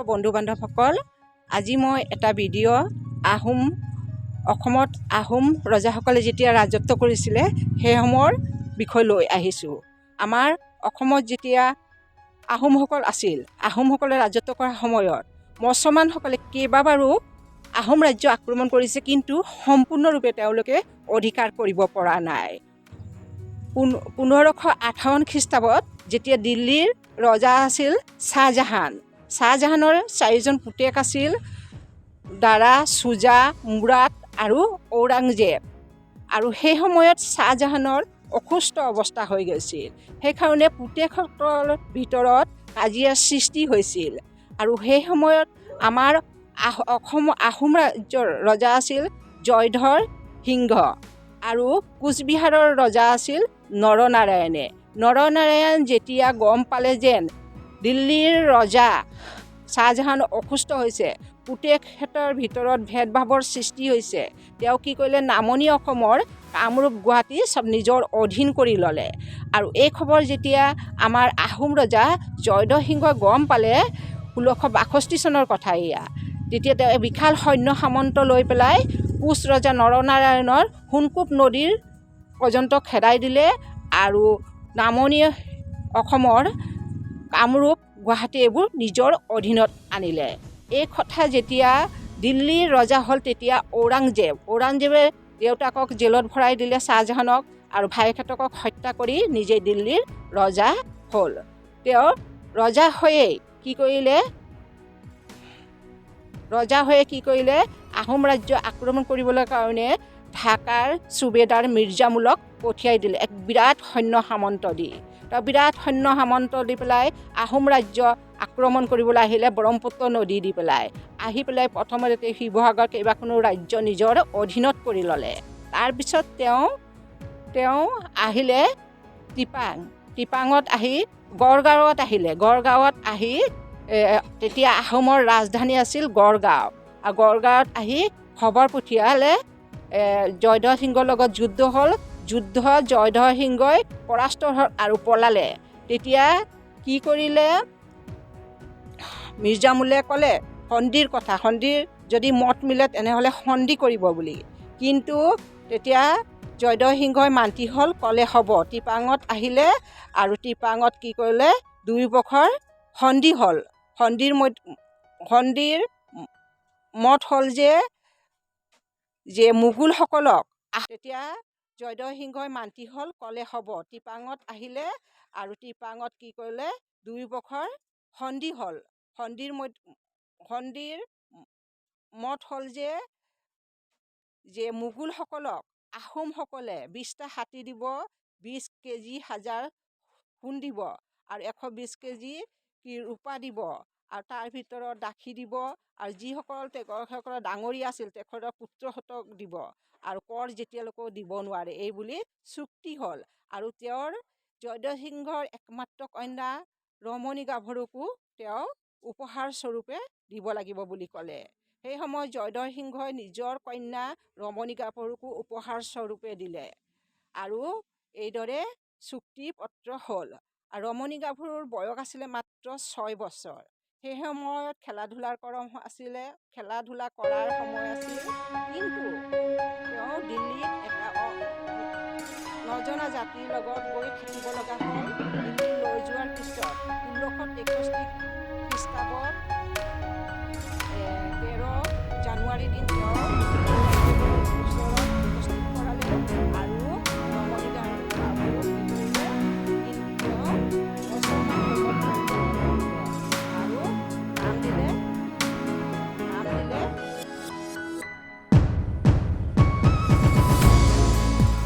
বন্ধু বান্ধৱসকল, আজি মই এটা ভিডিঅ' অসমত আহোম ৰজাসকলে যেতিয়া ৰাজত্ব কৰিছিলে সেই সময়ৰ বিষয় লৈ আহিছোঁ। আমাৰ অসমত যেতিয়া আহোমসকল আছিল, আহোমসকলে ৰাজত্ব কৰাৰ সময়ত মুছলমানসকলে কেইবাবাৰো আহোম ৰাজ্য আক্ৰমণ কৰিছে, কিন্তু সম্পূৰ্ণৰূপে তেওঁলোকে অধিকাৰ কৰিব পৰা নাই। 1558 খ্ৰীষ্টাব্দত যেতিয়া দিল্লীৰ ৰজা আছিল শ্বাহজাহানৰ 4জন পুতেক আছিল, দাৰা, ছুজা, মুৰাদ আৰু ঔৰংজেব। আৰু সেই সময়ত শ্বাহজাহানৰ অসুস্থ অৱস্থা হৈ গৈছিল, সেইকাৰণে পুতেকসকলৰ ভিতৰত কাজিয়াৰ সৃষ্টি হৈছিল। আৰু সেই সময়ত আমাৰ আহোম ৰাজ্যৰ ৰজা আছিল জয়ধ্বৰ সিংহ আৰু কোচবিহাৰৰ ৰজা আছিল নৰনাৰায়ণে। নৰনাৰায়ণ যেতিয়া গম পালে যেন দিল্লীৰ ৰজা শ্বাহজাহান অসুস্থ হৈছে, পুতেকহঁতৰ ভিতৰত ভেদভাৱৰ সৃষ্টি হৈছে, তেওঁ কি কৰিলে, নামনি অসমৰ কামৰূপ, গুৱাহাটী চব নিজৰ অধীন কৰি ল'লে। আৰু এই খবৰ যেতিয়া আমাৰ আহোম ৰজা জয়ধ্বৰ সিংহই গম পালে, 1662 চনৰ কথা এয়া, তেতিয়া তেওঁ বিশাল সৈন্য সামন্ত লৈ পেলাই কোচ ৰজা নৰনাৰায়ণৰ সোণকোপ নদীৰ পৰ্যন্ত খেদাই দিলে আৰু নামনি অসমৰ কামৰূপ, গুৱাহাটী এইবোৰ নিজৰ অধীনত আনিলে। এই কথা যেতিয়া দিল্লীৰ ৰজা হ'ল, তেতিয়া ঔৰংজেবে দেউতাকক জেলত ভৰাই দিলে শ্বাহজাহানক, আৰু ভাইকেইটাকক হত্যা কৰি নিজে দিল্লীৰ ৰজা হ'ল। তেওঁ ৰজা হৈয়ে কি কৰিলে আহোম ৰাজ্য আক্ৰমণ কৰিবলৈ কাৰণে ঢাকাৰ সুবেদাৰ মিৰ্জামুলক পঠিয়াই দিলে, এক বিৰাট সৈন্য সামন্ত দি। তেওঁ বিৰাট সৈন্য সামন্ত দি পেলাই আহোম ৰাজ্য আক্ৰমণ কৰিবলৈ আহিলে, ব্ৰহ্মপুত্ৰ নদী দি পেলাই আহি পেলাই প্ৰথমতে শিৱসাগৰ কেইবাখনো ৰাজ্য নিজৰ অধীনত কৰি ল'লে। তাৰপিছত তেওঁ আহিলে টিপাঙত আহি গড়গাঁৱত আহি তেতিয়া আহোমৰ ৰাজধানী আছিল গড়গাঁও। আৰু গড়গাঁৱত আহি খবৰ পঠিয়ালে জয়ধ্বৰ সিংহৰ লগত যুদ্ধ হ'ল। জয়ধ্বৰ সিংহই পৰাস্ত হ'ল আৰু পলালে। তেতিয়া কি কৰিলে, মিৰ্জামুলে ক'লে সন্ধিৰ কথা, সন্ধিৰ যদি মত মিলে তেনেহ'লে সন্ধি কৰিব বুলি। কিন্তু তেতিয়া জয়ধ্বৰ সিংহই মান্তি হ'ল, ক'লে হ'ব। টিপাঙত আহিলে আৰু টিপাঙত কি কৰিলে, দুয়োপক্ষৰ সন্ধি হ'ল। সন্ধিৰ মত হ'ল যে মোগলসকলক, তেতিয়া জয়ধ্বৰ সিংহই মান্তি হ'ল, ক'লে হ'ব। টিপাঙত আহিলে আৰু টিপাঙত কি কৰিলে, দুয়োপক্ষৰ সন্ধি হ'ল। সন্ধিৰ মত হ'ল যে মোগলসকলক আহোমসকলে 20টা হাতী দিব, 20 কেজি হাজাৰ সোণ দিব আৰু 120 কেজি ৰূপা দিব, আৰু তাৰ ভিতৰত দাসী দিব, আৰু তেখেতসকলৰ ডাঙৰীয়া আছিল তেখেতৰ পুত্ৰহঁতক দিব, আৰু কৰ যেতিয়ালৈকে দিব নোৱাৰে, এই বুলি চুক্তি হ'ল। আৰু তেওঁৰ জয়ধ্বৰ সিংহৰ একমাত্ৰ কন্যা ৰমণী গাভৰুকো তেওঁ উপহাৰ স্বৰূপে দিব লাগিব বুলি ক'লে। সেই সময়ত জয়ধ্বৰ সিংহই নিজৰ কন্যা ৰমণী গাভৰুকো উপহাৰ স্বৰূপে দিলে, আৰু এইদৰে চুক্তি পত্ৰ হ'ল। আৰু ৰমণী গাভৰুৰ বয়স আছিলে মাত্ৰ 6 বছৰ। সেই সময়ত খেলা ধূলা কৰাৰ সময় আছিল, কিন্তু তেওঁ দিল্লীত এটা নজনা জাতিৰ লগত গৈ থাকিব লগা হ'ল। দিল্লী লৈ যোৱাৰ পিছত 1663 খ্ৰীষ্টাব্দত 13 জানুৱাৰী দিন তেওঁ ওচৰত উপস্থিত কৰালে, আৰু ৰমণী গাভৰুক কি কৰিলে, তেওঁ মুছলমান ধৰ্মত আৰু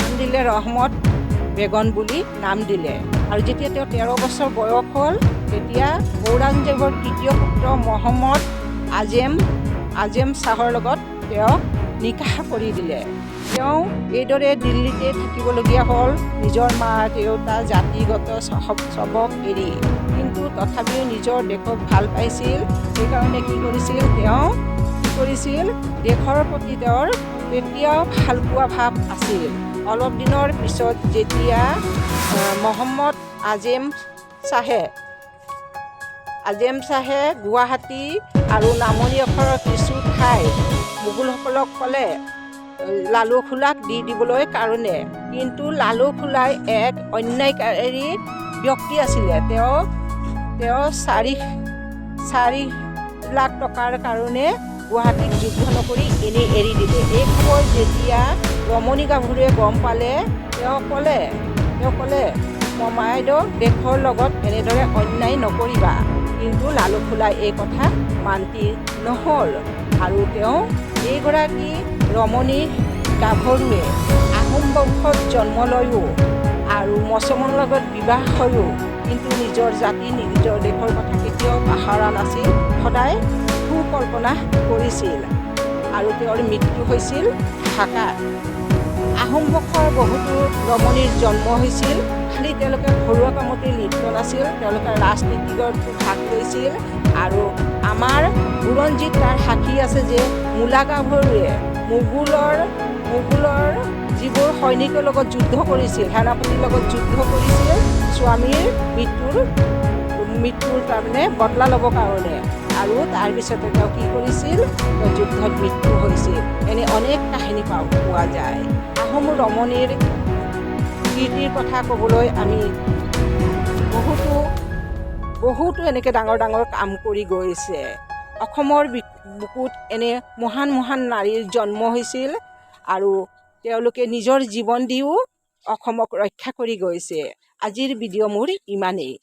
নাম দিলে ৰহমত বেগম বুলি নাম দিলে। আৰু যেতিয়া তেওঁ 13 বছৰ বয়স হ'ল, তেতিয়া ঔৰংজেবৰ তৃতীয় পুত্ৰ মহম্মদ আজেম শ্বাহৰ লগত তেওঁ নিকাহ কৰি দিলে। তেওঁ এইদৰে দিল্লীতে থাকিবলগীয়া হ'ল, নিজৰ মা দেউতা জাতিগত চবক এৰি। কিন্তু তথাপিও নিজৰ দেশক ভাল পাইছিল, সেইকাৰণে কি কৰিছিল, দেশৰ প্ৰতি তেওঁৰ তেতিয়াও ভালপোৱা ভাৱ আছিল। অলপ দিনৰ পিছত যেতিয়া মহম্মদ আজেম শ্বাহে আজেম শ্বাহে গুৱাহাটী আৰু নামনি অসমৰ কিছু ঠাইত মোগলসকলক ক'লে লালুকখোলাক দি দিবলৈ কাৰণে, কিন্তু লালুকখোলাই এক অন্যায়কাৰী ব্যক্তি আছিলে। তেওঁ 4 লাখ টকাৰ কাৰণে গুৱাহাটীক যুদ্ধ নকৰি এনেই এৰি দিলে। এই খবৰ যেতিয়া ৰমণী গাভৰুৱে গম পালে, তেওঁ ক'লে মমাইদেউ দেশৰ লগত এনেদৰে অন্যায় নকৰিবা। কিন্তু লালুকখোলাই এই কথা মান্তি নহ'ল আৰু তেওঁ এইগৰাকী ৰমণী গাভৰুৱে আহোম বংশত জন্ম লৈও আৰু মুছলমানৰ লগত বিবাহ হৈও কিন্তু নিজৰ জাতি নিজৰ দেশৰ কথা কেতিয়াও পাহৰা নাছিল, সদায় সুকল্পনা কৰিছিল আৰু তেওঁৰ মৃত্যু হৈছিল ঢাকাত। আহোম বংশৰ বহুতো ৰমণীৰ জন্ম হৈছিল, খালি তেওঁলোকে ঘৰুৱা কামতে লিপ্ত নাছিল, তেওঁলোকে ৰাজনীতিতো ভাগ লৈছিল। আৰু আমাৰ বুৰঞ্জীত তাৰ সাক্ষী আছে যে মূলা গাভৰুৱে মোগলৰ যিবোৰ সৈনিকৰ লগত যুদ্ধ কৰিছিল, সেনাপতিৰ লগত যুদ্ধ কৰিছিল স্বামীৰ মৃত্যুৰ তাৰমানে বদলা ল'বৰ কাৰণে, আৰু তাৰপিছতে তেওঁ কি কৰিছিল, যুদ্ধত মৃত্যু হৈছিল। এনে অনেক কাহিনী পোৱা যায়। আহোম ৰমণীৰ কীৰ্তিৰ কথা ক'বলৈ আমি বহুতো এনেকৈ ডাঙৰ ডাঙৰ কাম কৰি গৈছে। অসমৰ বুকুত এনে মহান মহান নাৰীৰ জন্ম হৈছিল আৰু তেওঁলোকে নিজৰ জীৱন দিও অসমক ৰক্ষা কৰি গৈছে। আজিৰ ভিডিঅ' মোৰ ইমানেই।